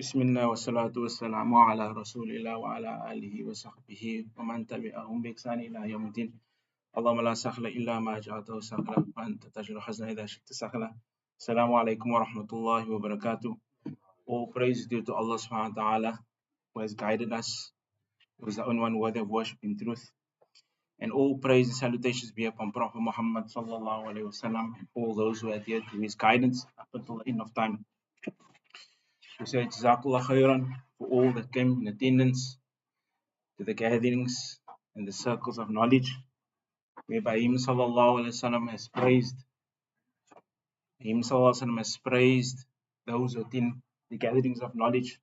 Bismillah wa salatu wa salamu ala rasulillah wa ala alihi wa sahbihi wa man tabi'ahum bi ihsani ila yawmiddin. Allahumma la sahla illa ma ja'altahu sahla wa anta taj'alul hazna idha shi'ta sahla. Assalamu alaikum wa rahmatullahi wa barakatuh. All praise is due to Allah subhanahu wa ta'ala who has guided us, who is the only one worthy of worship in truth. And all praise and salutations be upon Prophet Muhammad sallallahu alaihi wasallam and all those who adhere to his guidance up until the end of time. We say Jazakallah khairan for all that came in attendance to the gatherings and the circles of knowledge, whereby Him sallallahu alaihi wasallam has praised those who attend the gatherings of knowledge.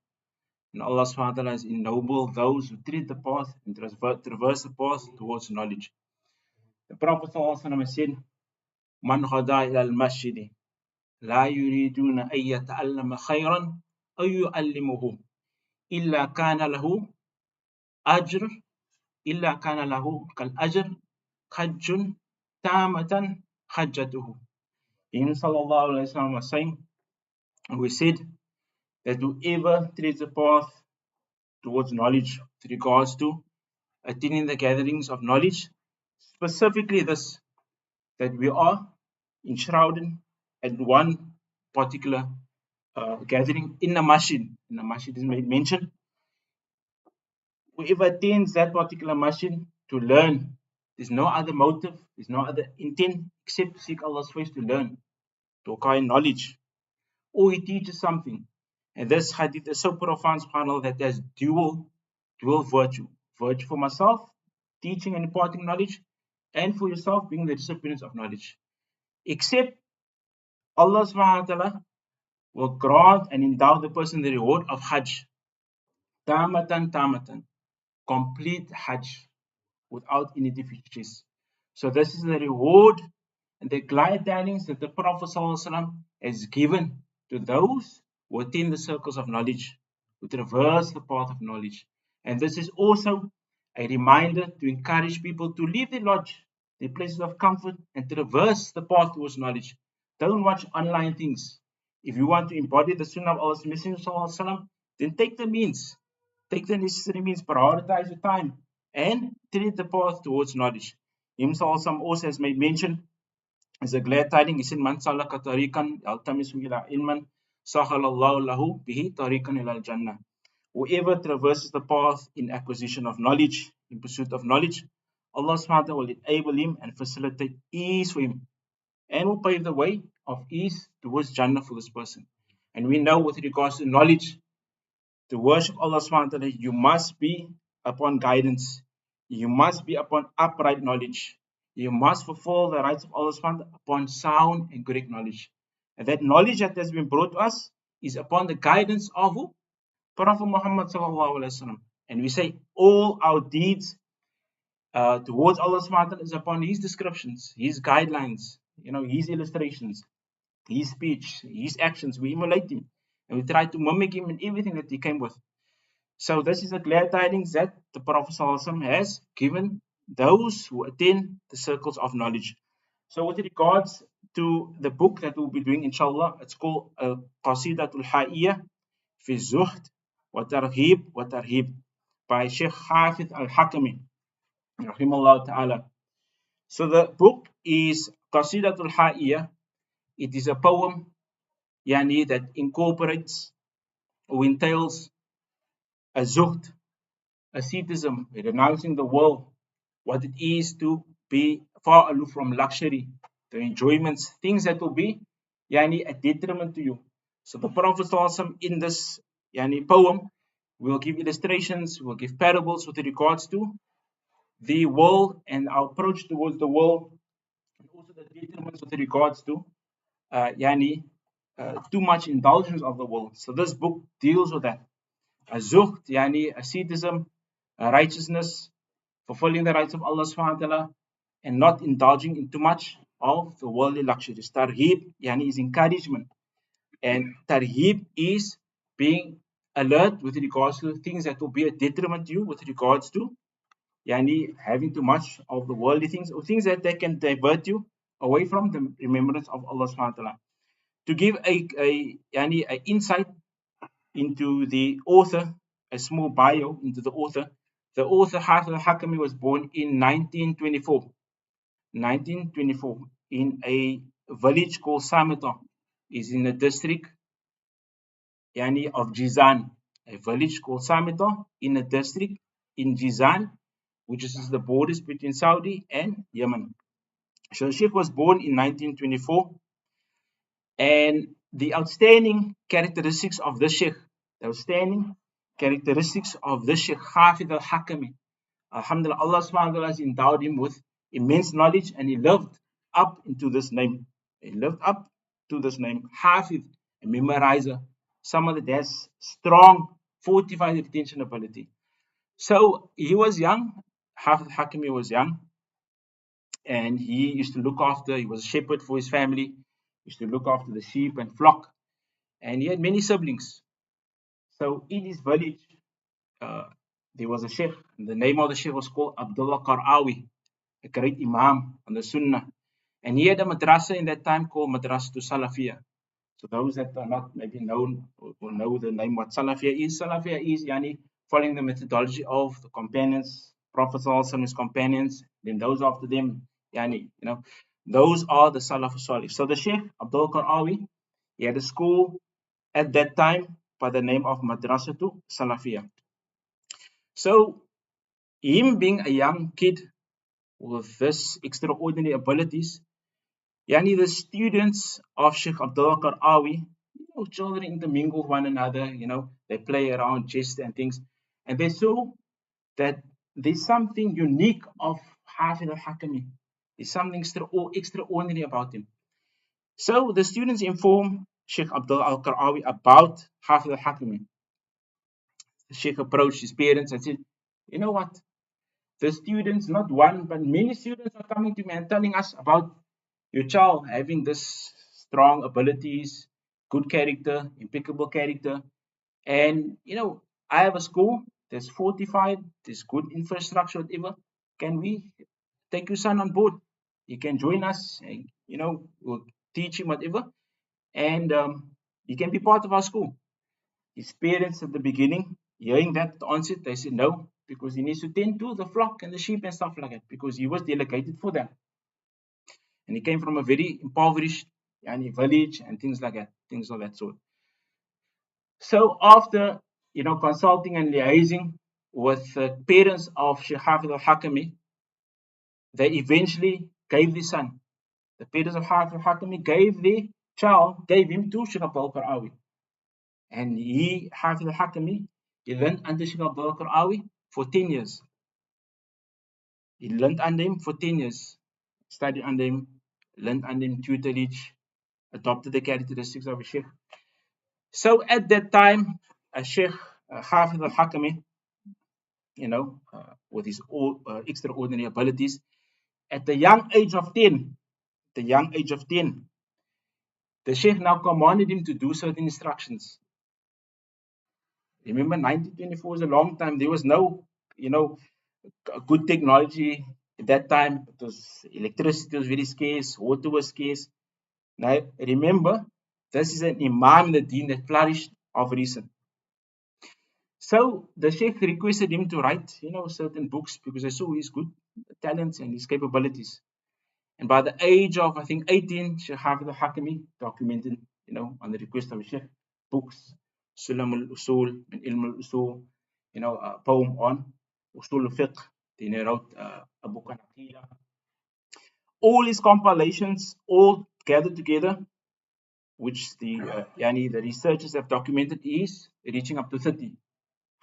And Allah subhanahu wa ta'ala has ennobled those who tread the path and traverse the path towards knowledge. The Prophet sallallahu alaihi wasallam has said, Man ghada ila al-masjid la yuriduna an yata'allama khayran aw yu'allimuhu illa kana lahu ajr illa kana lahu kal ajr hajjun tamatan hajjatuhu. Him sallallahu alaihi wasallam was saying, we said that whoever treads the path towards knowledge with regards to attending the gatherings of knowledge, specifically this, that we are enshrouded at one particular gathering in the masjid. In the masjid is made mention. Whoever attends that particular masjid to learn, there's no other motive, there's no other intent except to seek Allah's face to learn, to acquire knowledge, or he teaches something. And this hadith is so profound, subhanAllah, that there's dual virtue. Virtue for myself, teaching and imparting knowledge, and for yourself, being the recipients of knowledge. Except Allah subhanahu wa ta'ala will grant and endow the person the reward of Hajj. Tamatan. Complete Hajj without any deficiencies. So this is the reward and the glad tidings that the Prophet ﷺ has given to those who attend the circles of knowledge, who traverse the path of knowledge. And this is also a reminder to encourage people to leave their lodge, their places of comfort, and traverse the path towards knowledge. Don't watch online things. If you want to embody the Sunnah of Allah's Messenger ﷺ, then take the means. Take the necessary means, prioritize your time, and tread the path towards knowledge. Himself also has made mention as a glad tidings. He said, Man salaka tariqan yaltamisu ila ilman sahalallahu lahu bihi tariqan ila al-jannah. Whoever traverses the path in acquisition of knowledge, in pursuit of knowledge, Allah subhanahu wa ta'ala will enable him and facilitate ease for him, and will pave the way of ease towards Jannah for this person. And we know with regards to knowledge, to worship Allah subhanahu wa ta'ala, you must be upon guidance. You must be upon upright knowledge. You must fulfill the rights of Allah subhanahu wa ta'ala upon sound and correct knowledge. And that knowledge that has been brought to us is upon the guidance of who? Prophet Muhammad sallallahu alaihi wasallam. And we say all our deeds towards Allah subhanahu wa ta'ala is upon his descriptions, his guidelines, his illustrations, his speech, his actions. We emulate him. And we try to mimic him in everything that he came with. So this is a glad tidings that the Prophet ﷺ has given those who attend the circles of knowledge. So with regards to the book that we'll be doing, inshallah, it's called Al-Qasidah Al-Ha'iyah fi Zuhd wa Tarhib by Shaykh Hafidh Al-Hakami, rahimahullah ta'ala. So the book is Qasidah Al-Ha'iyah. It is a poem that incorporates or entails a zuhd, asceticism, renouncing the world, what it is to be far aloof from luxury, the enjoyments, things that will be a detriment to you. So the Prophet ﷺ in this poem will give illustrations, will give parables with regards to the world and our approach towards the world, and also the detriments with regards to too much indulgence of the world. So this book deals with that. Zuhd, asceticism, righteousness, fulfilling the rights of Allah subhanahu wa ta'ala, and not indulging in too much of the worldly luxuries. Tarhib, is encouragement. And tarhib is being alert with regards to things that will be a detriment to you with regards to having too much of the worldly things, or things that they can divert you away from the remembrance of Allah subhanahu wa ta'ala. To give a insight into the author, a small bio into the author. The author, Hafiz al-Hakami, was born in 1924. 1924 in a village called Samita, is in the district of Jizan. A village called Samita in a district in Jizan, which is the borders between Saudi and Yemen. So Sheikh was born in 1924, and the outstanding characteristics of the Sheikh, the outstanding characteristics of the Sheikh Hafid al-Hakami, alhamdulillah, Allah subhanahu wa ta'ala has endowed him with immense knowledge, and he lived up into this name. He lived up to this name, Hafid, a memorizer, someone that has strong, fortified retention ability. So he was young, Hafid al-Hakami was young, and he used to look after, he was a shepherd for his family, he used to look after the sheep and flock, and he had many siblings. So in his village, uh, there was a sheikh, and the name of the sheikh was called Abdul Qarawi, a great imam on the Sunnah. And he had a madrasa in that time called Madrasa to Salafiyah. So those that are not maybe known will know the name what Salafiyah is. Salafiyah is following the methodology of the companions, Prophet and his companions, then those after them, those are the Salaf Salih. So the Sheikh Abdul Qarawi, he had a school at that time by the name of Madrasa to Salafiyah. So him being a young kid with this extraordinary abilities, the students of Sheikh Abdul Qarawi, children intermingle with one another, they play around, jest and things, and they saw that there's something unique of Hafid al-Hakami. There's something extraordinary about him. So the students inform Sheikh Abdul Qarawi about Hafid al-Hakami. The Sheikh approached his parents and said, you know what? The students, not one, but many students are coming to me and telling us about your child having this strong abilities, good character, impeccable character. And, I have a school that's fortified, there's good infrastructure, whatever. Can we take your son on board? He can join us, and, we'll teach him whatever. And he can be part of our school. His parents at the beginning, hearing that onset, they said no, because he needs to tend to the flock and the sheep and stuff like that, because he was delegated for them. And he came from a very impoverished village and things like that, things of that sort. So after consulting and liaising with the parents of Sheikh Hafid al-Hakami, they eventually gave the son. The parents of Hafid al-Hakami gave him to Sheikh Abdul Qarawi. And Hafid al-Hakami, he learned under Sheikh Abdul Qarawi for 10 years. He learned under him for 10 years, studied under him, learned under him tutelage, adopted the characteristics of a Sheikh. So at that time, a Sheikh Hafid al-Hakami, with his extraordinary abilities, at the young age of 10, the Sheikh now commanded him to do certain instructions. Remember, 1924 was a long time. There was no, good technology at that time. It was electricity was very scarce, water was scarce. Now, remember, this is an Imam in the Deen that flourished of recent. So the Sheikh requested him to write, certain books, because they saw his good talents and his capabilities. And by the age of, I think, 18, Sheikh Hafid al-Hakami documented, on the request of the Sheikh, books, Sulam al-Usul, Ilm al-Usul, a poem on Usul al-Fiqh. Then he wrote a book on Aqidah. All his compilations, all gathered together, which the researchers have documented, is reaching up to 30.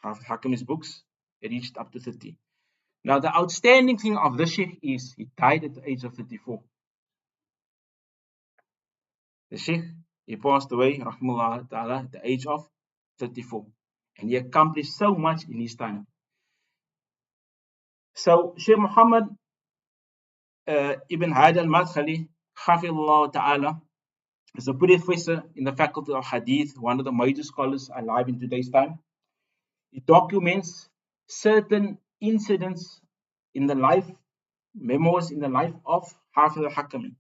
Hafid al-Hakami's books reached up to 30. Now, the outstanding thing of this Sheikh is he died at the age of 34. The Sheikh, he passed away, rahimahullah ta'ala, at the age of 34. And he accomplished so much in his time. So, Sheikh Muhammad ibn Hadi al-Madkhali, hafidhullah ta'ala, is a professor in the faculty of Hadith, one of the major scholars alive in today's time. He documents certain incidents in the life, memoirs in the life of Hafid al-Hakami.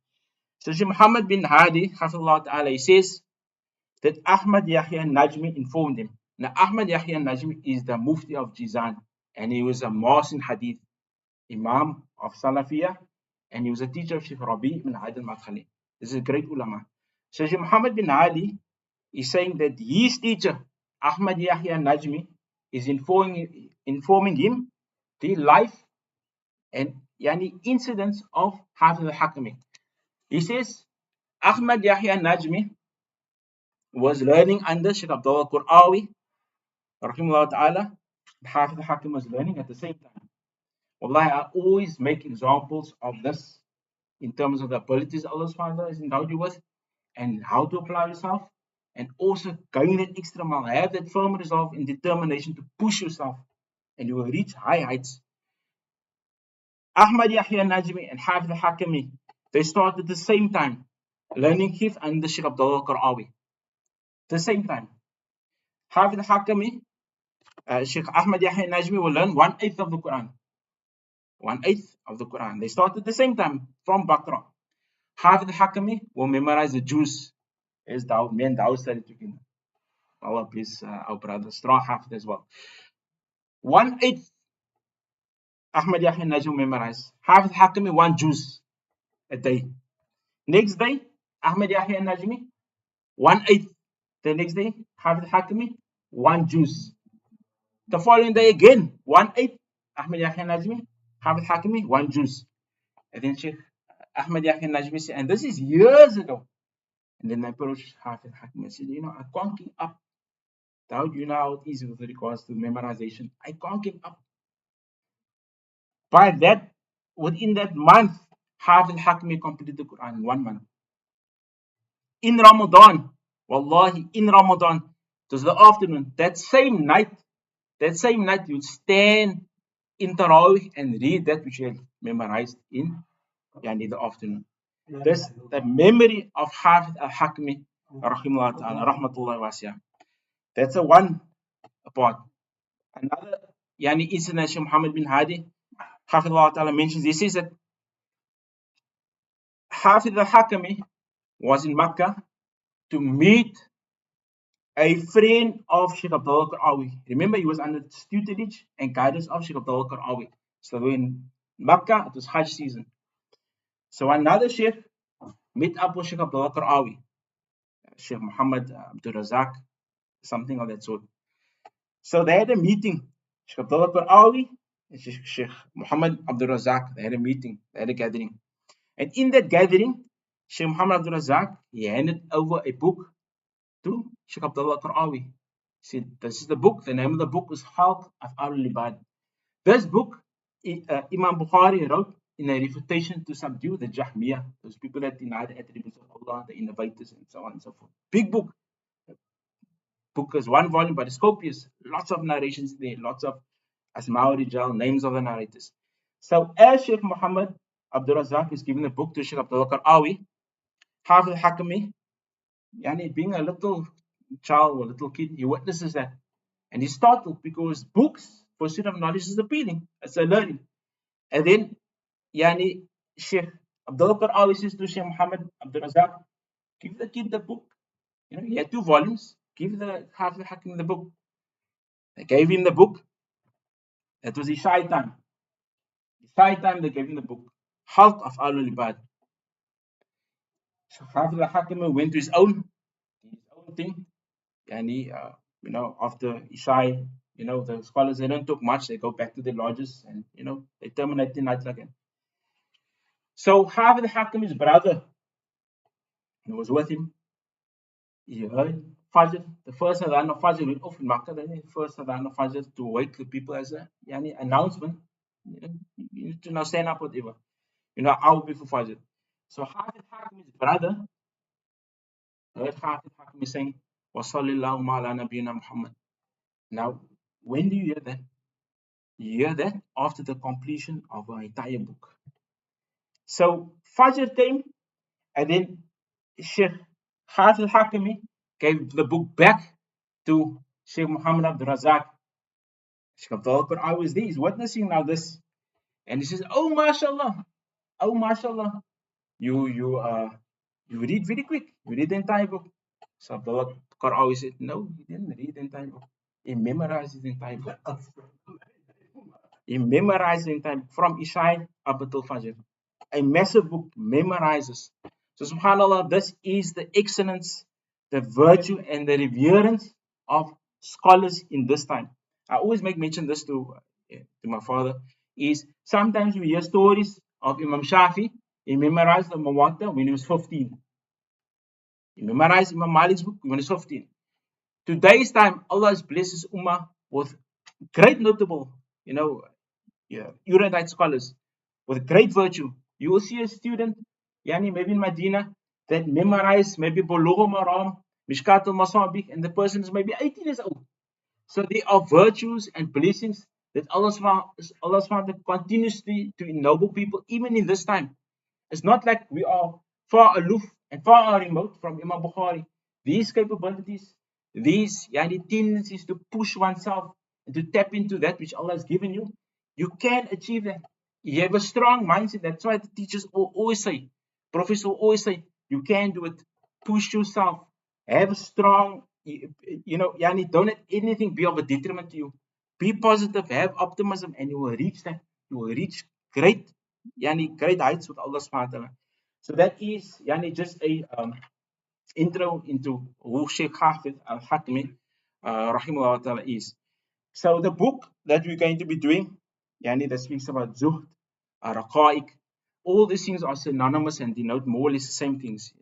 So Sheikh Muhammad bin Hadi, Hafidhullah ta'ala, he says that Ahmad Yahya Najmi informed him. Now, Ahmad Yahya Najmi is the Mufti of Jizan, and he was a Mas in Hadith, Imam of Salafiyah, and he was a teacher of Shaykh Rabi ibn Hadi al-Madkhali. This is a great ulama. So Shaykh Muhammad bin Ali is saying that his teacher, Ahmad Yahya Najmi, is informing him the life and yani incidents of Hafiz al-Hakami. He says Ahmad Yahya Najmi was learning under Shaykh Abdul Qur'awi, rahimahullah ta'ala. Hafiz al-Hakami was learning at the same time. Wallahi, I always make examples of this in terms of the abilities Allah subhanahu wa ta'ala has endowed you with and how to apply yourself, and also going that extra mile, have that firm resolve and determination to push yourself, and you will reach high heights. Ahmad Yahya Najmi and Hafiz al-Hakami, they started at the same time learning Hifz under Shaykh Abdul Qur'awi. The same time. Hafiz al-Hakami, Shaykh Ahmad Yahya Najmi will learn 1/8 of the Quran. 1/8 of the Quran. They started at the same time from Baqarah. Hafiz al-Hakami will memorize the Juz. As me and Daud studied together. Allah bless our brother, strong Hafiz as well. 1/8 Ahmad Yahya Najmi memorize. Hafiz al-Hakami 1 Juz a day. Next day, Ahmad Yahya Najmi 1/8. The next day, Hafiz al-Hakami 1 Juz. The following day again, 1/8 Ahmad Yahya Najmi, Hafiz al-Hakami 1 Juz. And then Sheikh Ahmad Yahya Najmi said, and this is years ago. And then I approached Hafiz al-Hakami and said, I can't keep up. Doubt you know how it is with regards to memorization. I can't keep up. By that, within that month, Hafiz al-Hakami completed the Quran in 1 month. In Ramadan, wallahi, in Ramadan, it was the afternoon, that same night, you'd stand in Tarawih and read that which you had memorized in the afternoon. This, the memory of Hafiz al-Hakami, rahimahullah ta'ala, rahmatullahi wasi'ah. That's a one part. Another incident, Shaykh Muhammad bin Hadi, Hafidhullah ta'ala, mentions, he says that Hafiz al-Hakami was in Makkah to meet a friend of Shaykh Abdul Qur'awi. Remember, he was under the tutelage and guidance of Shaykh Abdul Qur'awi. So in Makkah, it was Hajj season. So another Shaykh met up with Shaykh Abdul Qur'awi, Shaykh Muhammad Abdul Razak, something of that sort. So they had a meeting, Shaykh Abdul Qur'awi and Shaykh Muhammad Abdul Razak. They had a meeting, they had a gathering. And in that gathering, Shaykh Muhammad Abdul Razak, he handed over a book to Shaykh Abdullah Qur'awi. He said, this is the book. The name of the book is Halq Af'al al-Ibad. This book, Imam Bukhari wrote in a refutation to subdue the Jahmiyyah, those people that deny the attributes of Allah, the innovators, and so on and so forth. Big book. Book is 1 volume, but it's copious. Lots of narrations there, lots of Asma Rijal, names of the narrators. So as Shaykh Muhammad Abdul Razak is giving the book to Shaykh Abdullah Qur'awi, Hafiz al-Hakami, being a little child or little kid, he witnesses that. And he's startled because books, pursuit of knowledge, is appealing. It's a learning. And then, Shaykh Abdullah Qur'awi says to Shaykh Muhammad Abdul Razak, give the kid the book. He had 2 volumes. Give the Hafiz al-Hakami the book. They gave him the book. That was Isha time. Isha time, they gave him the book. Halq of Al-Ibad. So Hafiz al-Hakami went to his own thing. After Isha, the scholars, they don't talk much. They go back to their lodges and, they terminate the night again. So Hafiz al-Hakami's brother, who was with him, he heard Fajr, the first Adhan of Fajr went off in Makkah, the first Adhan of Fajr to wake the people as a announcement. You need to now stand up, whatever. Hour before Fajr. So Hafiz al-Hakami's brother heard Hafiz al-Hakami saying, wa sallallahu ala nabiyyina Muhammad. Now, when do you hear that? You hear that after the completion of an entire book. So Fajr came, and then Shaykh Hafiz al-Hakami gave the book back to Shaykh Muhammad Abdul Razak. Shaykh Abdul Qur'awi was there, he's witnessing now this. And he says, oh mashallah, you read very quick, you read the entire book. So Abdul Qur'awi said, no, he didn't read the entire book. He memorized the entire book. He memorized the entire book from Isha up until Fajr. A massive book memorizes. So subhanAllah, this is the excellence, the virtue and the reverence of scholars in this time. I always make mention this to my father, is sometimes we hear stories of Imam Shafi. He memorized the Muwatta when he was 15. He memorized Imam Malik's book when he was 15. Today's time, Allah has blessed His Ummah with great notable, erudite scholars with great virtue. You will see a student, yani maybe in Medina, that memorized maybe Bulugh al-Maram, Mishkat al-Masabih, and the person is maybe 18 years old. So there are virtues and blessings that Allah continuously to ennoble people, even in this time. It's not like we are far aloof and far remote from Imam Bukhari. These capabilities, these tendencies to push oneself and to tap into that which Allah has given you, you can achieve that. You have a strong mindset. That's why the teachers always say, professors always say, you can do it. Push yourself. Have a strong, don't let anything be of a detriment to you. Be positive, have optimism, and you will reach that. You will reach great great heights with Allah subhanahu wa ta'ala. So that is just a intro into who Shaykh Hafid Al-Hakmi rahimahullah ta'ala is. So the book that we're going to be doing, that speaks about Zuhd, Raqa'iq, all these things are synonymous and denote more or less the same things,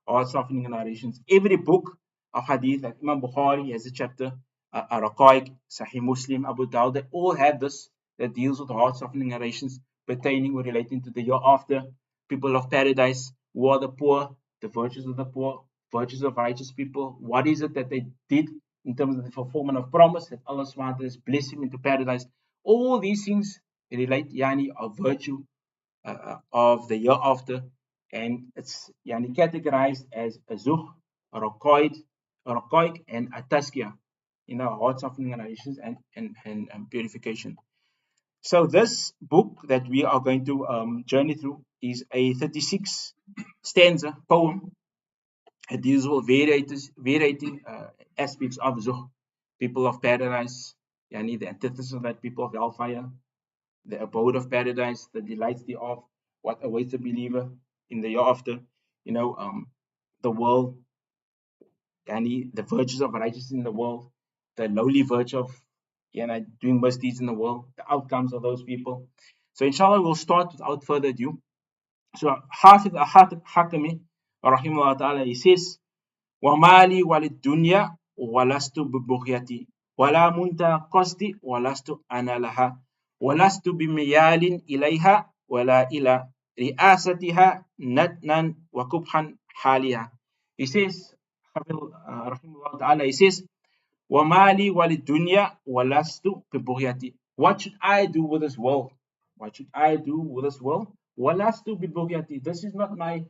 heart softening narrations. Every book of hadith, like Imam Bukhari has a chapter, Raqa'iq, Sahih Muslim, Abu Dawud, they all have this that deals with heart softening narrations pertaining or relating to the hereafter, people of paradise, who are the poor, the virtues of the poor, virtues of righteous people, what is it that they did in terms of the fulfillment of promise that Allah subhanahu wa ta'ala has blessed him into paradise. All these things relate of virtue of the hereafter, and it's categorized as a zuh, a raqaid, and a tazkiyah, heart softening narrations and purification. So this book that we are going to journey through is a 36 stanza poem. It deals with variety aspects of zuh, people of paradise, the antithesis of that, people of hellfire, the abode of paradise, the delights thereof, what awaits the believer in the hereafter, the world, the virtues of righteousness in the world, the lowly virtue of doing misdeeds in the world, the outcomes of those people. So inshallah, we'll start without further ado. So Hafid al-Hakami, rahimahullah ta'ala, he says, وَمَا لِي وَلِلدُّنْيَا وَلَسْتُ بِبُغْيَتِي وَلَا مُنْتَهَى قَصْدِي وَلَسْتُ أَنَا لَهَا وَلَسْتُ بِمِيَالٍ إِلَيْهَا وَلَا إِلَى رِئَاسَتِهَا نَتْنًا وَكُبْحًا حَالِهَا. He says, rahimahullah ta'ala, he says, وَمَا لِي وَلِلدُّنْيَا وَلَسْتُ بِبُغْيَتِي. What should I do with this world? What should I do with this world? وَلَسْتُ بِبُغْيَتِي. This is not my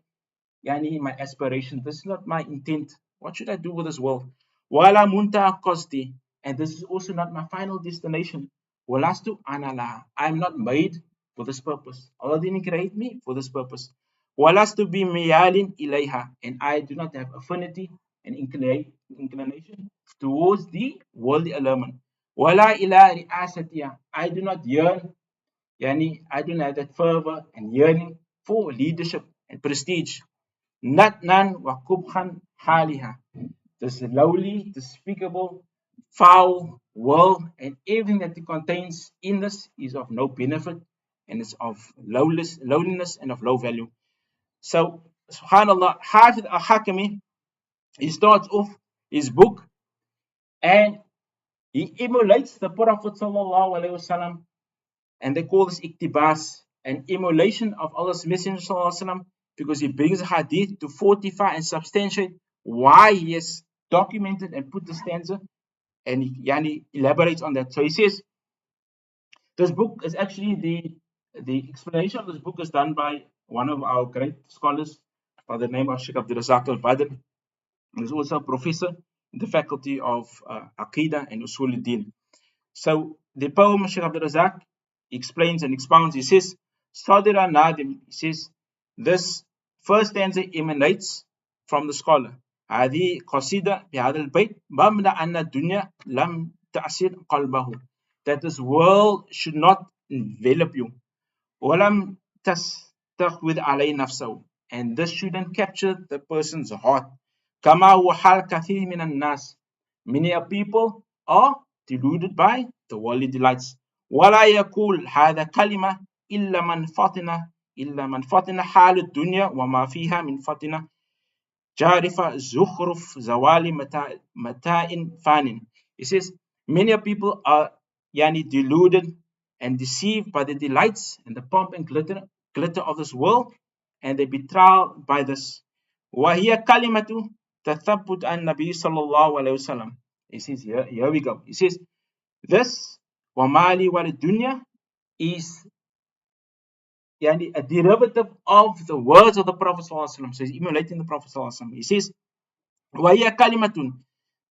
my aspiration. This is not my intent. What should I do with this world? Wala muntaha qasdi. And this is also not my final destination. Walastu anala. I'm not made for this purpose. Allah didn't create me for this purpose. Walastu bi miyalin ilayha. And I do not have affinity and inclination towards the worldly allurement. Wala ila ri'asatiya. I do not yearn, I do not have that fervor and yearning for leadership and prestige. Natnan wa kubhan haliha. This lowly, despicable, foul world, and everything that it contains in this is of no benefit, and it's of lowliness and of low value. So, subhanAllah, Hafid al-Hakami, he starts off his book and he emulates the Prophet sallallahu alaihi wasallam, and they call this iktibas, an emulation of Allah's Messenger sallallahu alaihi wasallam, because he brings a hadith to fortify and substantiate why he has documented and put the stanza, and he elaborates on that. So he says, this book is actually the explanation of this book is done by one of our great scholars by the name of Shaykh Abdul Al-Badr. He's also a professor in the faculty of Aqidah and Usul al-Din. So the poem Shaykh Abdul Razak explains and expounds. He says, Sadira Nadim, he says, this first stanza emanates from the scholar. هذه قصيدة بهذا البيت مبنى أن الدنيا لم تأسر قلبه, that this world should not envelop you. ولم تستحوذ عليه نفسه, and this shouldn't capture the person's heart. كما هو حال كثير من الناس, many a people are deluded by the worldly delights. ولا يقول هذا كلمة إلا من فتن حال الدنيا وما فيها من فتنة جارفة زخرف زوال متاع فان. He says many people are deluded and deceived by the delights and the pomp and glitter of this world, and they betrayed by this. وهي كلمة تثبت عن النبي صلى الله عليه وسلم. He says here we go. He says this ومالي وللدنيا is a derivative of the words of the Prophet ﷺ. So he's emulating the Prophet ﷺ. He says وهي كلمة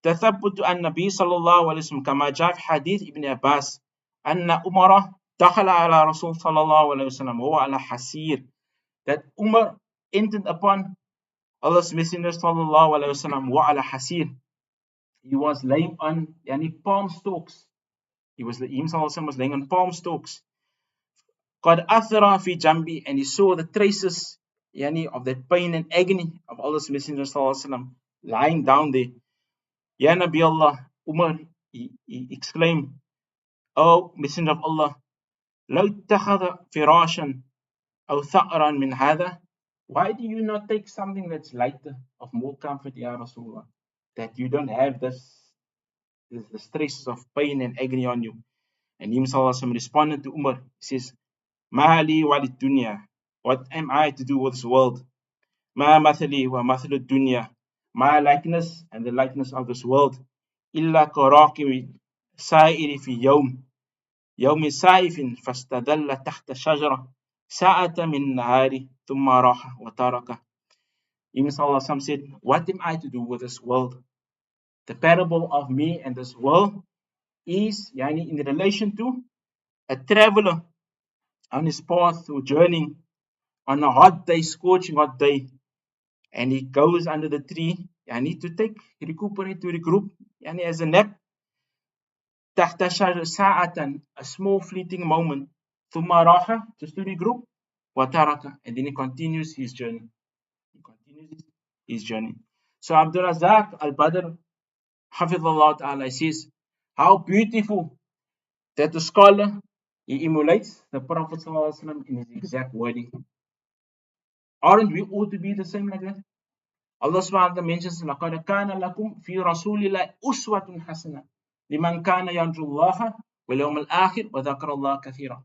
تثبت عن النبي صلى الله عليه وسلم كما جاء في حديث ابن عباس أن عمر دخل على رسول صلى الله عليه وسلم وهو على حسير, that Umar entered upon Allah's Messenger صلى الله عليه وسلم وهو على حسير, he was laying on palm stalks. He صلى الله عليه وسلم was laying on palm stalks. قد أثر في جنبي, and he saw the traces of that pain and agony of Allah's Messenger صلى الله عليه وسلم lying down there. Ya Nabi Allah, Umar, he exclaimed, O Messenger of Allah, لو اتخذ فراشا أو ثأرا من هذا, why do you not take something that's lighter, of more comfort, Ya Rasulullah, that you don't have the stresses of pain and agony on you? And He himself responded to Umar, he says, ما لي وللدنيا, what am I to do with this world? ما مثلي ومثل الدنيا, my likeness and the likeness of this world, إلا كراكب سائر في يوم سائف فاستدل تحت شجرة ساعة من نهار ثم راح وترك. Ibn Sallallahu said, what am I to do with this world? The parable of me and this world is in relation to a traveler on his path or journeying on a hot day, scorching hot day, and he goes under the tree, to recuperate, to regroup, as a nap. تحت شجرة ساعة, a small fleeting moment, ثم راح, just to regroup, وترك, and then he continues his journey. So Abdul Razak Al-Badr Hafidhullah Ta'ala says, how beautiful that the scholar, he emulates the Prophet ﷺ in his exact wording. Aren't we all to be the same like that? Allah subhanahu wa ta'ala mentions, لَقَدْ كَانَ لَكُمْ فِي رَسُولِ اللَّهِ أُسْوَةٌ حَسَنَةٌ لِمَنْ كَانَ يَرْجُو اللَّهَ وَالْيَوْمَ الْآخِرِ وَذَكَرَ اللَّهَ كَثِيرًا.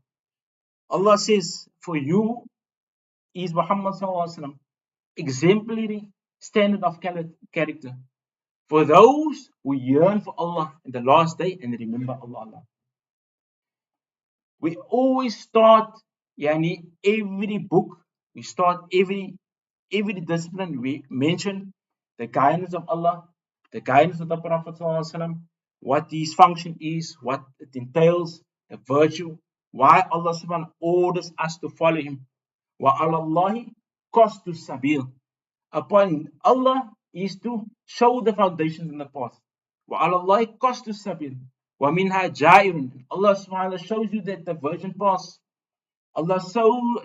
Allah says, for you is Muhammad sallallahu alaihi wasallam exemplary standard of character for those who yearn for Allah in the last day and remember Allah. We always start every book, we start every discipline, we mention the guidance of Allah, the guidance of the Prophet ﷺ, what his function is, what it entails, the virtue, why Allah subhanahu orders us to follow him. Wa alallahi qastu sabil. Upon Allah is to show the foundations in the path. Wa alallahi qastu sabil. Wa minha jairun. Allah subhanahu shows you that the virgin path. Allah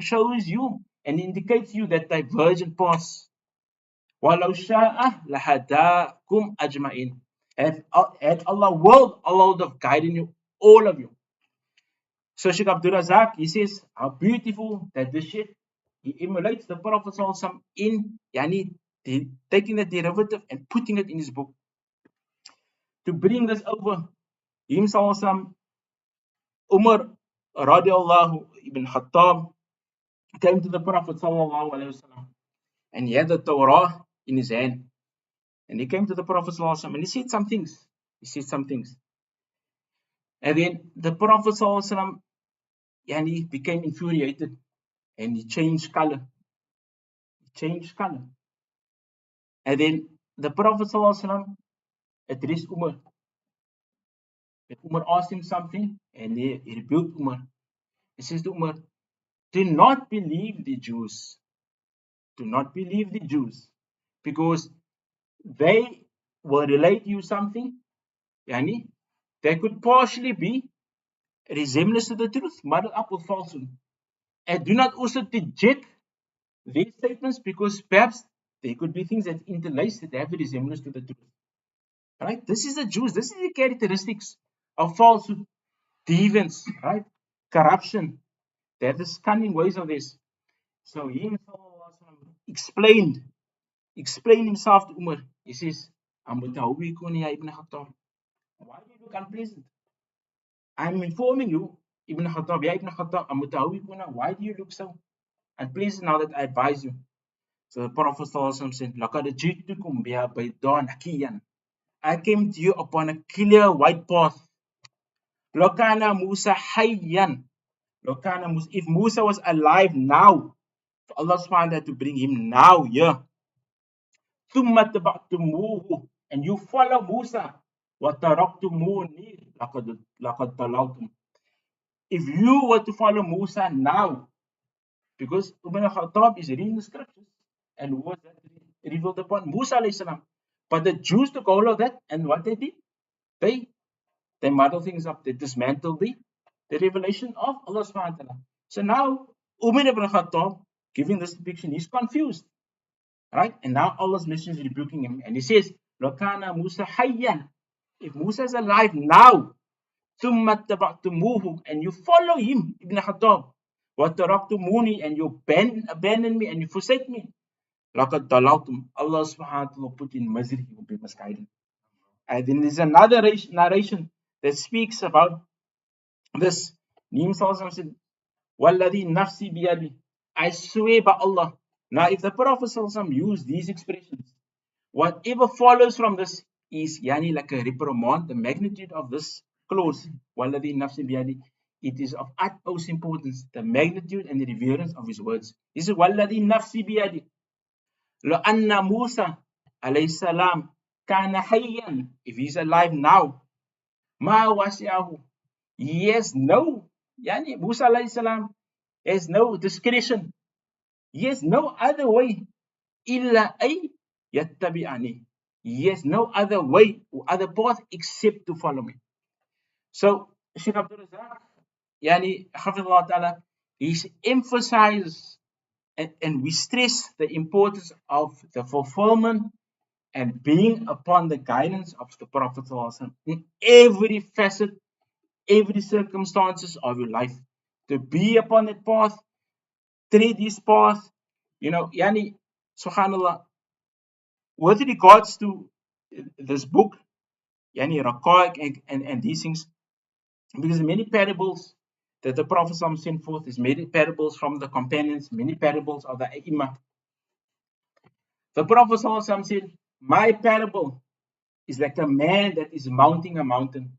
shows you and indicates you that the virgin path. وَلَوْ شَاءَ لَهَدَاكُمْ أَجْمَعِينَ. Had Allah willed, Allah would have guided you, all of you. So Shaykh Abdul Razak, he says, how beautiful that this Shaykh, he emulates the Prophet ﷺ in taking the derivative and putting it in his book. To bring this over, himself, Umar radiallahu ibn Khattab came to the Prophet ﷺ, and he had the Torah in his hand. And he came to the Prophet ﷺ and he said some things. And then the Prophet ﷺ, he became infuriated and he changed color. And then the Prophet ﷺ addressed Umar. And Umar asked him something and he rebuked Umar. He says to Umar, do not believe the Jews. Because they will relate you something that They could partially be resemblance to the truth, muddled up with falsehood. And do not also reject these statements, because perhaps there could be things that interlace that have a resemblance to the truth. Right? This is the Jews. This is the characteristics of falsehood, deviance, right? Corruption. They have this cunning ways of this. So he himself explained himself to Umar. He says, why do you look unpleasant? I'm informing you, Ibn Khattab, ya Ibn Khattab, why do you look so unpleasant now that I advise you? So the Prophet said, I came to you upon a clear white path. Lokana Musa hayyan. Lokana Musa, if Musa was alive now, Allah subhanahu wa ta'ala to bring him now here. And you follow Musa. وَتَرَكْتُمُونِي لَقَدْ ضَلَلْتُمْ. If you were to follow Musa now, because Ibn Khattab is reading the scriptures, and who was that revealed upon? Musa alayhi salam. But the Jews took all of that, and what they did? They muddle things up. They dismantled the revelation of Allah subhanahu wa ta'ala. So now, Umar ibn Khattab, giving this depiction, he's confused. Right? And now Allah's messenger is rebuking him. And he says, Lokana Musa hayyan. If Musa is alive now, ثُمَّ اتَّبَعْتُمُوهُ, and you follow him, Ibn Khattab, وَتَرَكْتُمُونِي, and you abandon me and you forsake me, لَقَدْ ضَلَلْتُمْ. Allah subhanahu wa ta'ala will put you in misery, you will be misguided. And then there's another narration that speaks about this. Nabi Sallallahu said, وَالَّذِي نَفْسِي بِيَدِهِ, I swear by Allah. Now, if the Prophet Sallallahu used these expressions, whatever follows from this is like a reprimand. The magnitude of this clause, وَالَّذِي نَفْسِي بِيَدِهِ, it is of utmost importance, the magnitude and the reverence of his words. This is وَالَّذِي نَفْسِي بِيَدِهِ لَأَنَّ مُوسَى alayhi salam kana hayyan, if he's alive now, ma wasi'ahu, yes, no, Musa alayhi salam has no discretion, he has no other way, illa ay yattabi'ani, he has no other way or other path except to follow me. So Shaykh Abdul, hafidhullah ta'ala, he emphasizes and we stress the importance of the fulfillment and being upon the guidance of the Prophet in every facet, every circumstances of your life. To be upon that path, tread this path, subhanallah, with regards to this book, Raqaiq and these things, because many parables that the Prophet sent forth, is many parables from the companions, many parables of the Imam. The Prophet said, my parable is like a man that is mounting a mountain.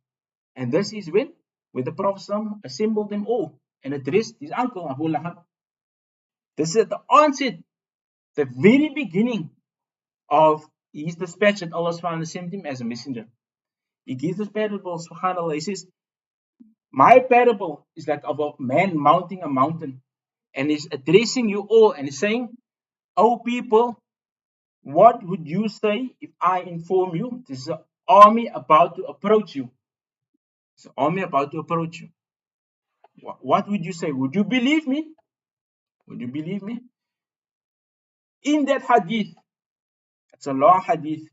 And this is when the Prophet assembled them all and addressed his uncle Abu Lahab. This is at the onset, the very beginning of his dispatch that Allah subhanahu wa ta'ala sent him as a messenger. He gives this parable, subhanAllah. He says, my parable is like of a man mounting a mountain. And he's addressing you all and he's saying, oh people, what would you say if I inform you there's an army about to approach you? It's an army about to approach you. What would you say? Would you believe me? Would you believe me? In that hadith, it's a long hadith,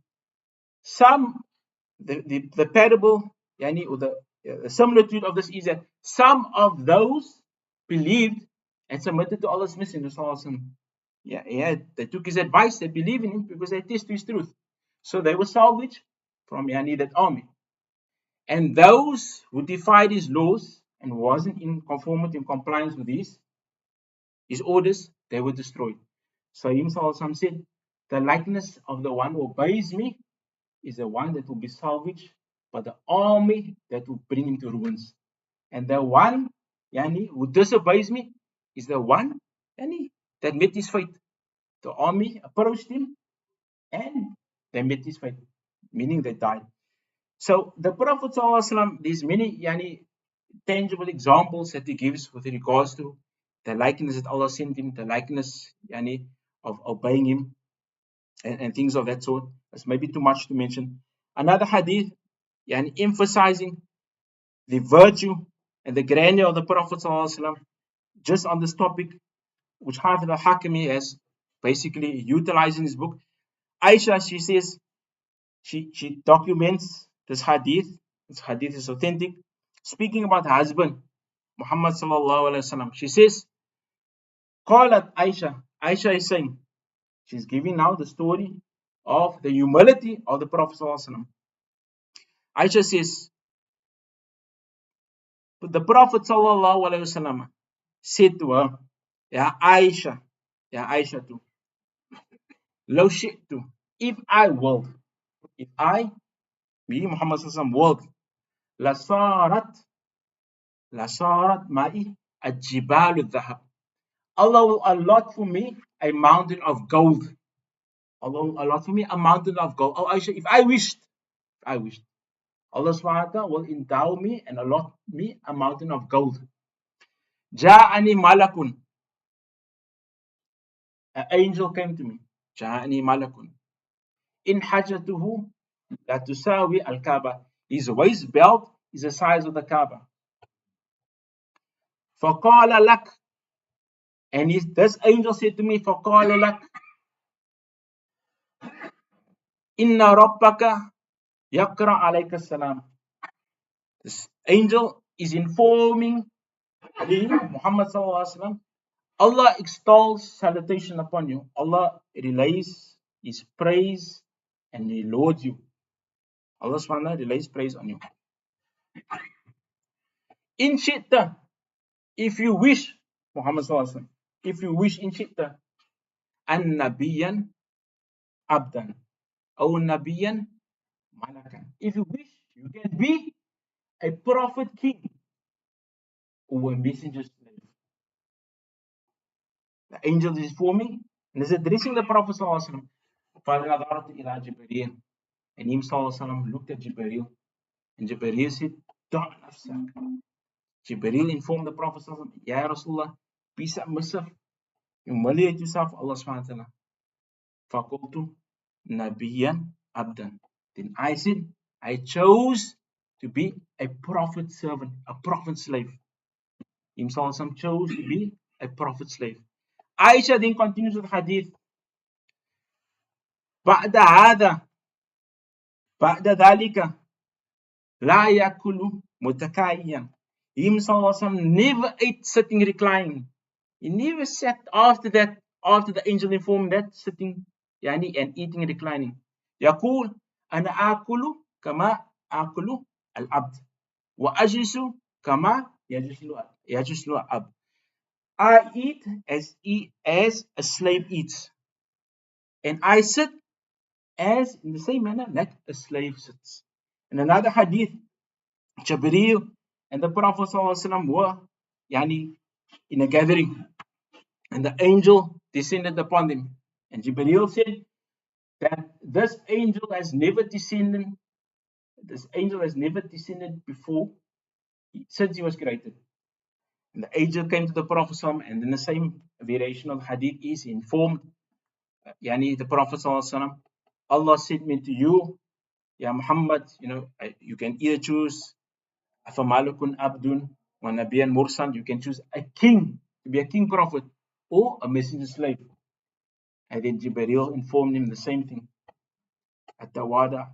the parable, or the similitude of this is that some of those believed and submitted to Allah's Messenger. They took his advice, they believed in him because they tasted his truth. So they were salvaged from that army. And those who defied his laws and wasn't in conformity and compliance with his orders, they were destroyed. So himself said, the likeness of the one who obeys me is the one that will be salvaged, but the army that will bring him to ruins. And the one who disobeys me is the one that met his fate. The army approached him and they met his fate, meaning they died. So the Prophet ﷺ, there's many tangible examples that he gives with regards to the likeness that Allah sent him, the likeness of obeying him, and things of that sort. That's maybe too much to mention. Another hadith emphasizing the virtue and the grandeur of the Prophet ﷺ, just on this topic, which Hafiz al-Hakimi has basically utilized in his book. Aisha, she says, she documents this hadith. This hadith is authentic. Speaking about her husband, Muhammad sallallahu alaihi wasallam, she says, "Qalat Aisha." Aisha is saying, she's giving now the story of the humility of the Prophet sallallahu alaihi wasallam. Aisha says, but the Prophet sallallahu alaihi wasallam said to her, "Ya Aisha, Ya Aisha too, law shi'tu, if I will, if I, me Muhammad sallallahu alaihi wasallam will, lasarat, lasarat ma'i al-jibal al-dhahab." Allah will allot for me a mountain of gold. Allah will allot for me a mountain of gold. Oh Aisha, if I wished, Allah subhanahu wa ta'ala will endow me and allot me a mountain of gold. Ja'ani malakun. An angel came to me. Ja'ani malakun. In hajatuhu la tusawi al-Kaaba. His waist belt is the size of the Kaaba. Faqala lak. And this angel said to me, Faqala lak. Inna rabbaka yaqra alayka salam. This angel is informing Muhammad sallallahu alaihi wasallam, Allah extols salutation upon you. Allah relays His praise and He lauds you. Allah subhanahu wa ta'ala relays praise on you. In shitta, if you wish, Muhammad sallallahu alaihi wasallam, if you wish in shitta, an nabiyan abdan, or nabiyan malakan. If you wish, you can be a prophet king or a messenger slave. The angel is forming and is addressing the Prophet sallallahu alaihi wasallam. فَنَظَرْتُ إِلَى جِبْرِيلٍ. And Him sallallahu alaihi wasallam looked at Jibreel, and Jibreel said, "Da' nafsak." Jibreel informed the Prophet sallallahu alaihi wasallam, "Ya Rasulullah, be submissive, humiliate yourself, Allah subhanahu wa ta'ala." فَقُلْتُ نَبِيًّا abdan. Then I said, I chose to be a prophet servant, a prophet slave. Him sallallahu alaihi wasallam chose to be a prophet slave. Aisha then continues with the hadith. بعد هذا بعد ذلك لا يأكل متكئيا. Him sallallahu alaihi wasallam never ate sitting reclining. He never sat after that, after the angel informed that, sitting yani, and eating and reclining. يقول أنا آكل كما آكل العبد وأجلس كما يجلس العبد. I eat as a slave eats, and I sit as in the same manner that a slave sits. In another hadith, Jibreel and the Prophet ﷺ were yani, in a gathering, and the angel descended upon them. And Jibreel said that this angel has never descended before since he was created. And the angel came to the Prophet ﷺ, and in the same variation of hadith is he informed yani, the Prophet ﷺ, Allah sent me to you, Ya Muhammad, you can either choose Afamalukun Abdun wa Nabiyan Mursal, you can choose a king, to be a king prophet, or a messenger slave. And then Jibreel informed him the same thing. Atawada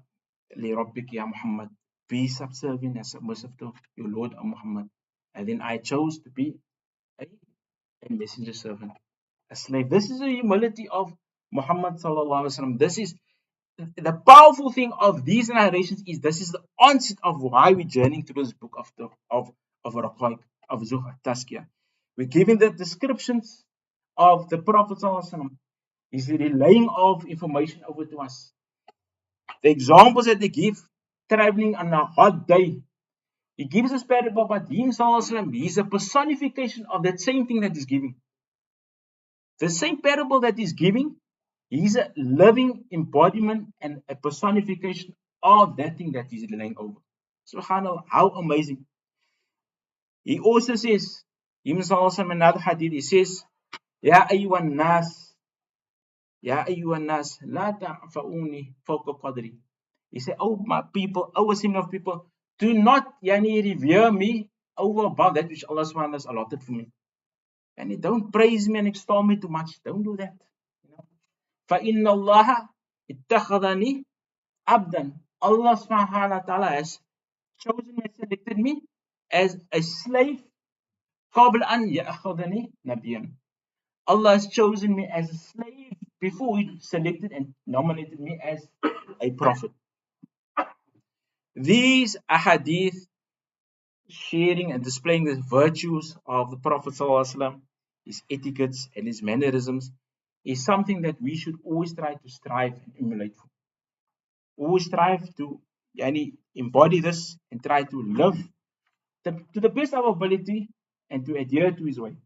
li Rabbik ya Muhammad, be subservient and submissive to your Lord Muhammad. And then I chose to be a messenger servant, a slave. This is the humility of Muhammad sallallahu alaihi wasallam. This is the powerful thing of these narrations is this is the onset of why we're journeying through this book of Raqaiq, of Zuhd, Tazkiyah. We're giving the descriptions of the Prophet sallallahu alaihi wasallam. He's relaying of information over to us. The examples that they give, traveling on a hot day. He gives us parable about him sallallahu alaihi wasallam. He's a personification of that same thing that he's giving. The same parable that he's giving, he's a living embodiment and a personification of that thing that he's laying over. Subhanallah, how amazing. He also says, himself in another hadith, he says, Ya ayyuhan nas, Ya ayyuhan nas, la ta'fa'uni fawqa qadri. He said, oh my people, oh assembly of people, Do not revere me over above that which Allah subhanahu wa ta'ala has allotted for me. And don't praise me and extol me too much. Don't do that. فَإِنَّ اللَّهَ اتَّخَذَنِي abdan. Allah subhanahu wa ta'ala has chosen me, selected me as a slave. قَبْلَ أَنْ يَأْخَذَنِي نَبِيًّا. Allah has chosen me as a slave before He selected and nominated me as a prophet. These ahadith sharing and displaying the virtues of the Prophet ﷺ, his etiquettes and his mannerisms, is something that we should always try to strive and emulate for. Always strive to embody this and try to live to the best of our ability and to adhere to his way.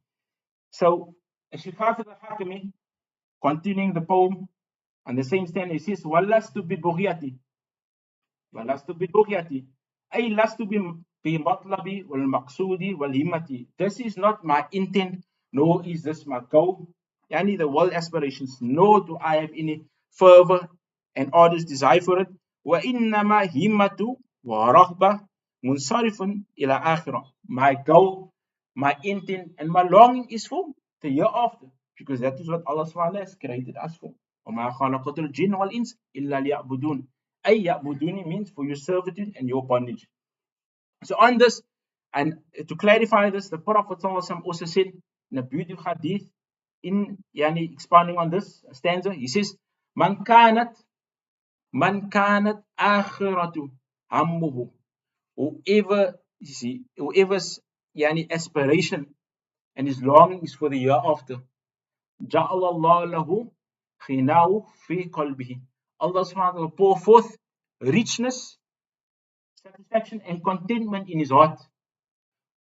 So, Shaykh Al-Haqimi, continuing the poem on the same stand, he says, وَلَسْتُ بِبُغْيَتِي وَلَسْتُ بِبُغْيَتِي أي لست بمطلبي والمقصودي والهمتي. This is not my intent, nor is this my goal, the world aspirations, nor do I have any fervor and ardent desire for it. وإنما همة ورغبة منصرف إلى آخرة. My goal, my intent, and my longing is for the hereafter, because that is what Allah SWT has created us for. وما خلقت الجن والإنس إلا ليعبدون. أي يعبدوني means for your servitude and your bondage. So on this, and to clarify this, the Prophet ﷺ also said in a beautiful hadith, in expounding on this stanza, he says, Man kanat akhiratu hammuhu. Whoever's aspiration and his longing is for the hereafter, ja'ala Allah lahu khinahu fi qalbihi. Allah subhanahu wa ta'ala will pour forth richness, satisfaction and contentment in his heart.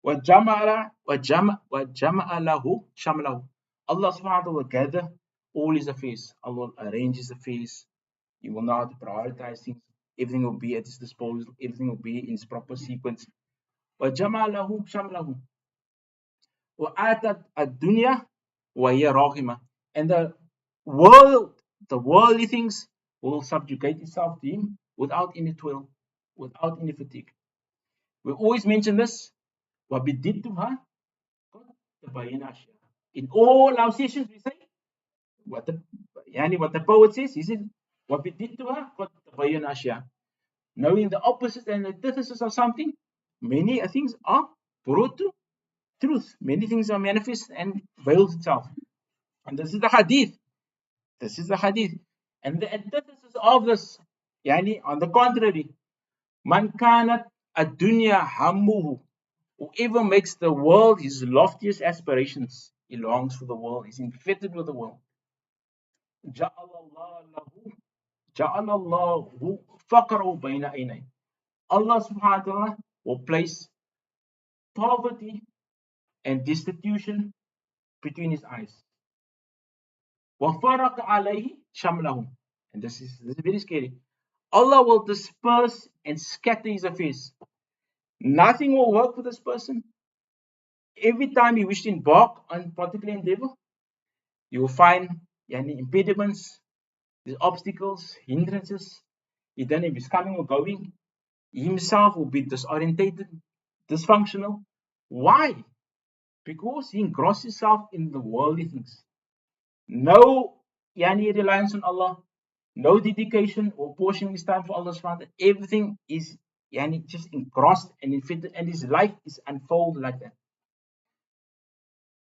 وَجَمَعَ لَهُ شَمْلَهُ. Allah subhanahu wa ta'ala will gather all his affairs. Allah will arrange his affairs. He will know how to prioritize things. Everything will be at his disposal. Everything will be in its proper sequence. وَجَمَعَ لَهُ شَمْلَهُ وَآتَتْ الدُّنْيَا وَهِيَ رَاغِمَةٌ. And the worldly things will subjugate itself to him without any toil, without any fatigue. We always mention this. وَبِدِّدُّهَا قَدْ تَبَيَّنَ أَشْيَاءَ. In all our sessions we say, what the poet says, he said, وَبِدِّدُّهَا قَدْ تَبَيَّنَ أَشْيَاءَ. Knowing the opposite and the antithesis of something, many things are brought to truth. Many things are manifest and veils itself. And this is the hadith. This is the hadith. And the antithesis of this, on the contrary, man kanat ad-dunya hammuhu. Whoever makes the world his loftiest aspirations, he longs for the world, he's infected with the world. Ja'alallahu faqrahu bayna aynay. Allah subhanahu wa ta'ala will place poverty and destitution between his eyes. وَفَرَقَ عَلَيْهِ شَمْلَهُ. And this is very scary. Allah will disperse and scatter his affairs. Nothing will work for this person. Every time you wish to embark on a particular endeavor, you will find impediments, these obstacles, hindrances. He doesn't know if he's coming or going. He himself will be disorientated, dysfunctional. Why? Because he engrossed himself in the worldly things. No reliance on Allah, no dedication or portion his time for Allah subhanahu wa ta'ala. Everything is just engrossed and infected, and his life is unfolded like that.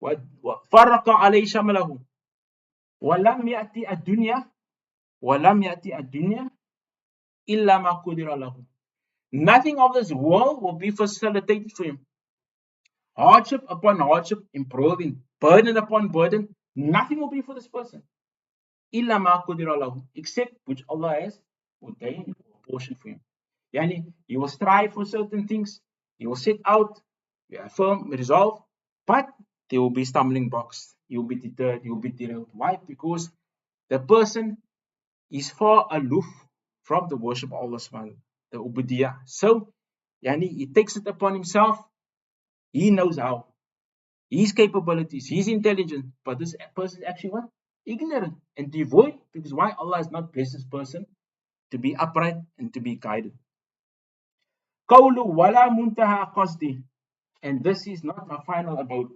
وَفَرَّقَ عَلَيْهِ شَمْلَهُ وَلَمْ يَأْتِ الدُّنْيَا إِلَّا مَا قُدِرَ لَهُ. Nothing of this world will be facilitated for him. Hardship upon hardship, improving, burden upon burden, nothing will be for this person. إِلَّا مَا قُدِرَ لَهُ, except which Allah has ordained or portion for him. He will strive for certain things, he will set out, firm resolve, but there will be stumbling blocks. He will be deterred, he will be derailed. Why? Because the person is far aloof from the worship of Allah subhanahu wa ta'ala, the ubudiyah. So, he takes it upon himself. He knows how. His capabilities, his intelligence, but this person is actually what? Ignorant and devoid, because why? Allah has not blessed this person to be upright and to be guided. قَوْلُ وَلَا مُنْتَهَى قَصْدِهِ. And this is not a final abode.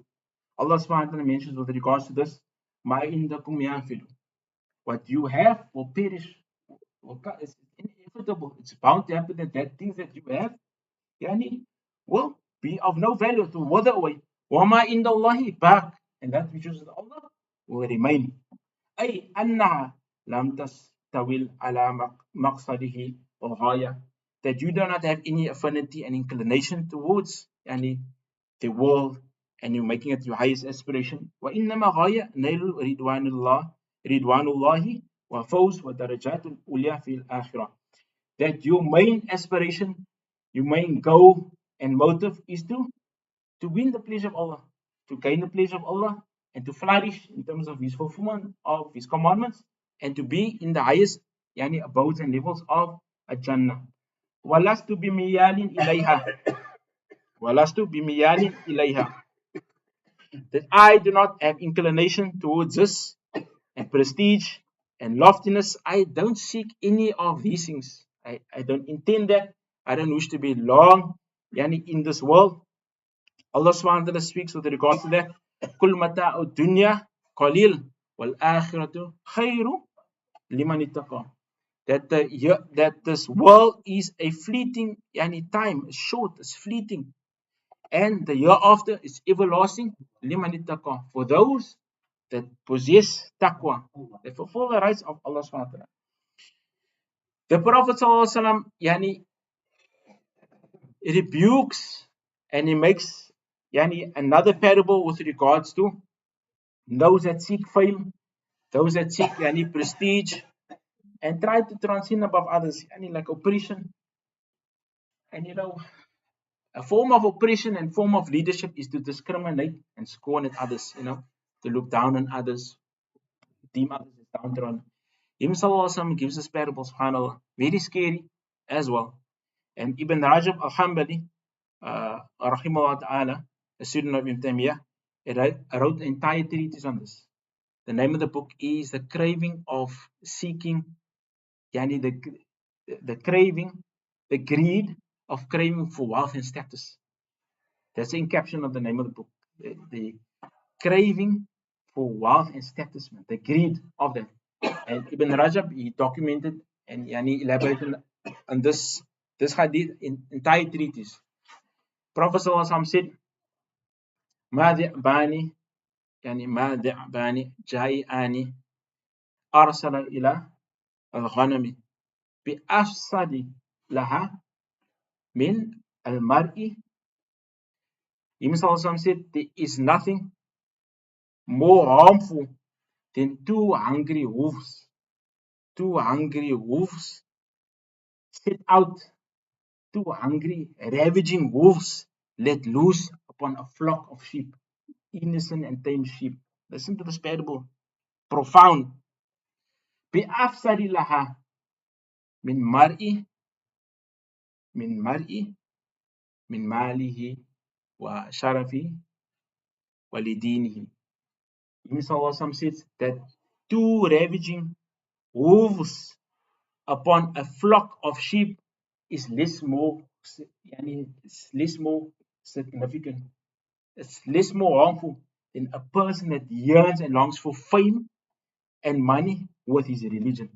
Allah subhanahu wa ta'ala mentions with regards to this, مَا عِنْدَكُمْ يَنْفِدُ. What you have will perish. It's inevitable. It's bound to happen that things that you have yani, will be of no value, to wither away. وَمَا عِنْدَ اللَّهِ بَاقٍ. And that which is with Allah will remain. أي أنها لم تستوي على مقصده الغاية. That you do not have any affinity and inclination towards yani, the world, and you're making it your highest aspiration. وإنما غاية نيل رضوان الله وفوز ودرجات الأولى في الآخرة. That your main aspiration, your main goal and motive is to win the pleasure of Allah, to gain the pleasure of Allah, and to flourish in terms of His fulfillment of His commandments, and to be in the highest yani, abodes and levels of a Jannah. وَلَسْتُ بِمِيَالٍ إِلَيْهَا وَلَسْتُ بِمِيَالٍ إِلَيْهَا. That I do not have inclination towards this, and prestige and loftiness. I don't seek any of these things. I don't intend that. I don't wish to be long yani, in this world. Allah subhanahu wa ta'ala speaks with regards to that. كُلْ مَتَاعُ الدُّنْيَا قَلِيلٌ وَالْآخِرَةُ خَيْرٌ لِمَنِ اتَّقَى. That this world is a fleeting yani, time, it's short, it's fleeting. And the hereafter is everlasting. لِمَنِ اتَّقَى. For those that possess taqwa, they fulfill the rights of Allah subhanahu wa ta'ala. The Prophet sallallahu alaihi wasallam yani, rebukes and he makes yani, another parable with regards to those that seek fame, those that seek yani, prestige, and try to transcend above others, yani, like oppression. And you know, a form of oppression and form of leadership is to discriminate and scorn at others, you know, to look down on others, deem others as downtrodden. Him sallallahu alaihi wasallam gives us parables, subhanAllah, very scary as well. And Ibn Rajab al-Hanbali, rahimahullah ta'ala, a student of Ibn Taymiyyah, wrote an entire treatise on this. The name of the book is The Craving of Seeking, yani the craving, the greed of craving for wealth and status. That's the caption of the name of the book. The craving for wealth and status, man, the greed of that. And Ibn Rajab, he documented and yani, elaborated on this hadith in entire treatise. Prophet sallallahu alaihi wasallam said, ما ذئبان يعني ما ذئبان جائعان أرسل إلى الغنم بأفسد لها من المرء. He said, there is nothing more harmful than two hungry wolves. Two hungry wolves set out, two hungry, ravaging wolves let loose upon a flock of sheep, innocent and tame sheep. Listen to this parable, profound. بأفسد لها من مرء من ماله وشرفه ولدينه. Ibn says that two ravaging wolves upon a flock of sheep is less more significant, it's less more harmful than a person that yearns and longs for fame and money with his religion.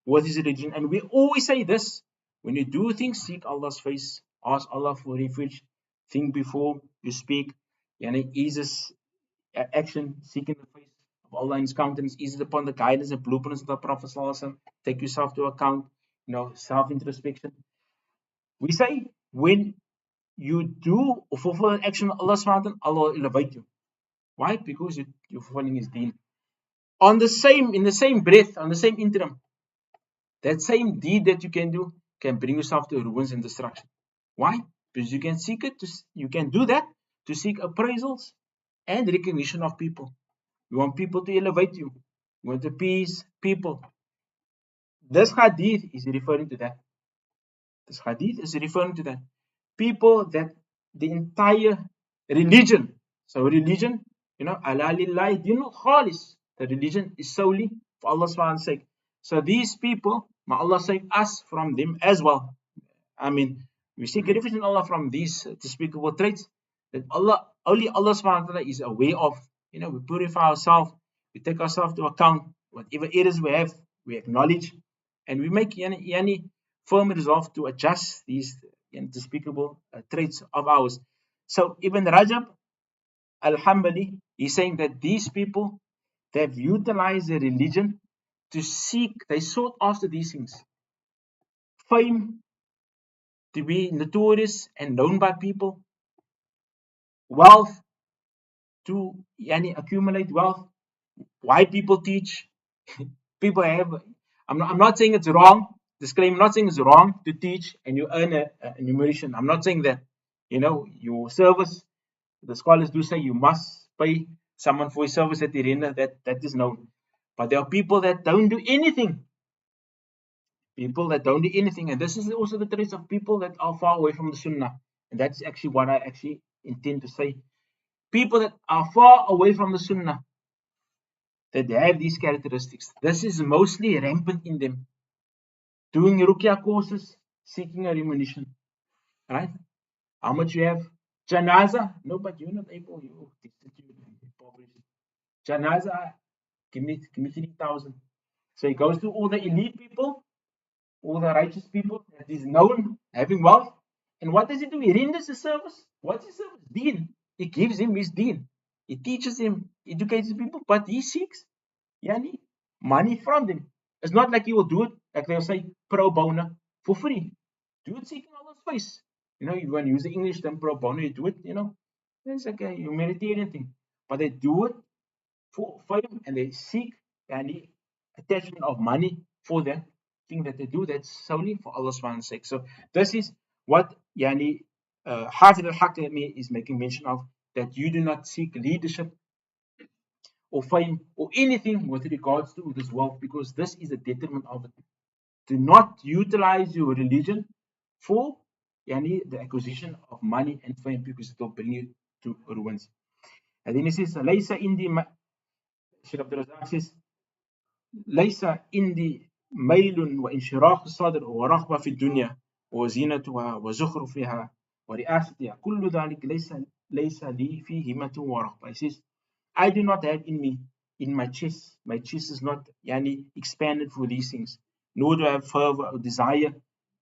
And we always say this: when you do things, seek Allah's face, ask Allah for refuge, think before you speak. Ease this action, seeking the face of Allah in His countenance, ease it upon the guidance and blueprints of the Prophet sallallahu alaihi wasallam. Take yourself to account, self-introspection. We say when you do fulfill an action of Allah subhanahu wa ta'ala, Allah will elevate you. Why? Because you're fulfilling His deen. In the same breath, on the same interim, that same deed that you can do can bring yourself to ruins and destruction. Why? Because you can do that to seek appraisals and recognition of people. You want people to elevate you. You want to appease people. This hadith is referring to that. People that the entire religion. So religion, ala lillahi dinul khalis. The religion is solely for Allah subhanahu wa ta'ala's sake. So these people, may Allah save us from them as well. I mean, we seek refuge in Allah from these despicable traits that only Allah subhanahu wa ta'ala is aware of. We purify ourselves, we take ourselves to account, whatever errors we have, we acknowledge, and we make any firm resolve to adjust these despicable traits of ours. So Ibn Rajab Al-Hanbali is saying that these people, they've utilized their religion to seek, they sought after these things: fame, to be notorious and known by people; wealth, to accumulate wealth. Why people teach? People have. I'm not saying it's wrong. Disclaimer: I'm not saying it's wrong to teach and you earn a numeration. I'm not saying that. Your service. The scholars do say you must pay someone for his service at the render. That is known. But there are people that don't do anything. People that don't do anything, and this is also the traits of people that are far away from the Sunnah. And that's actually what I actually intend to say. People that are far away from the Sunnah, that they have these characteristics. This is mostly rampant in them. Doing ruqya courses, seeking a remunition. Right? How much you have? Janaza? No, but you're not able. You impoverished. Janaza, give me 3,000. So he goes to all the elite people, all the righteous people that is known, having wealth. And what does he do? He renders the service. What's his service? Deen. He gives him his deen. He teaches him, educates people, but he seeks money from them. It's not like he will do it, like they'll say, pro bono, for free. Do it seeking Allah's face. You want to use the English term pro bono, you do it, it's like a humanitarian thing. But they do it for fame, and they seek any attachment of money for them. Thing that they do, that's solely for Allah's sake. So this is what Hafid al-Hakami is making mention of, that you do not seek leadership or fame or anything with regards to this world, because this is a detriment of it. Do not utilize your religion for the acquisition of money and fame, because it will bring you to ruins. And then he says, Laysa indi, Shaykh Abdul says, Laysa indi mailun wa inshirah sadr wa raghba fi dunya wa zinatuha wa zukhrufiha wa ri'asatiha kullu dhalik laysa li fi himatu wa raghba. He says, I do not have in me, in my chest is not expanded for these things, nor do I have fervor or desire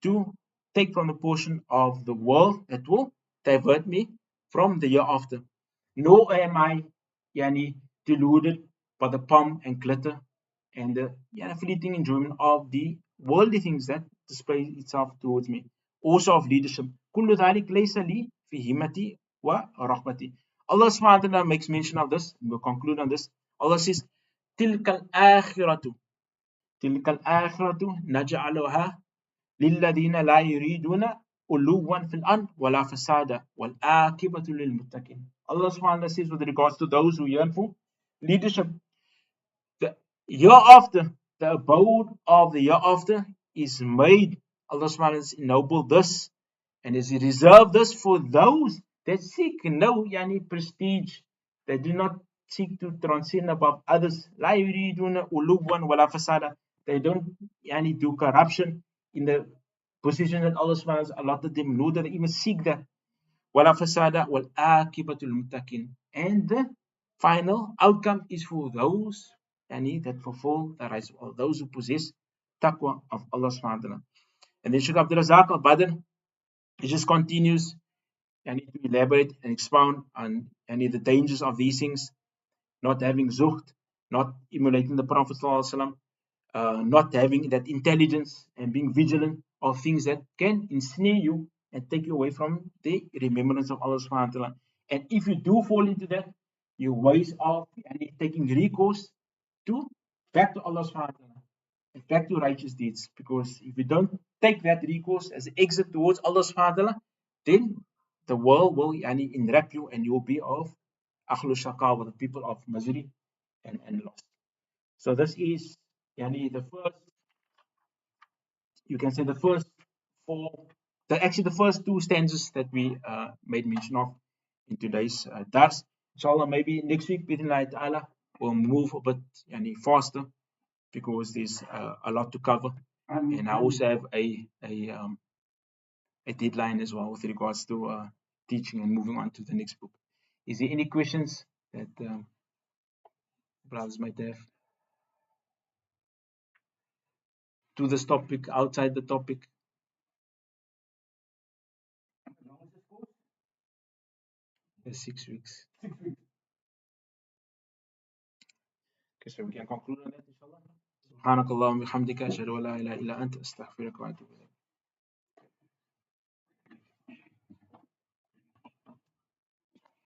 to take from the portion of the world that will divert me from the hereafter, nor am I deluded by the pomp and glitter and the fleeting enjoyment of the worldly things that display itself towards me, also of leadership. كل ذلك ليس لي في همتي ورغبتي. Allah subhanahu wa ta'ala makes mention of this. We'll conclude on this. Allah says, تلك الآخرة نجعلها للذين لا يريدون علوا في الأرض ولا فسادا والعاقبة للمتقين. Allah subhanahu wa ta'ala says, with regards to those who yearn for leadership, the hereafter, the abode of the hereafter is made. Allah subhanahu wa ta'ala has ennobled this and has reserved this for those that seek no prestige, that do not seek to transcend above others. لا يريدون علوا ولا فسادا. They don't do corruption in the position that Allah subhanahu wa ta'ala allotted them, nor do they even seek that. ولا فسادا والعاقبة للمتقين. And the final outcome is for those that fulfill the rights of those who possess taqwa of Allah subhanahu wa ta'ala. And then Shaykh Abdul Al-Badr, he just continues to elaborate and expound on the dangers of these things: not having zuhd, not emulating the Prophet ﷺ, not having that intelligence and being vigilant of things that can ensnare you and take you away from the remembrance of Allah subhanahu wa ta'ala. And if you do fall into that, your ways of taking recourse back to Allah subhanahu wa ta'ala and back to righteous deeds. Because if you don't take that recourse as an exit towards Allah subhanahu wa ta'ala, then the world will enwrap you and you will be of Ahlul Shaqawa, the people of misery and loss. So this is the first, you can say the first the first two stanzas that we made mention of in today's dars. Inshallah, maybe next week, bid'inllahi ta'ala, we'll move a bit faster, because there's a lot to cover. And I also have a a deadline as well with regards to teaching and moving on to the next book. Is there any questions that brothers might have to this topic, outside the topic? 6 weeks. Okay, so we can conclude on that, inshallah. سبحانك اللهم وبحمدك أشهد أن لا إله إلا أنت أستغفرك وأتوب إليك.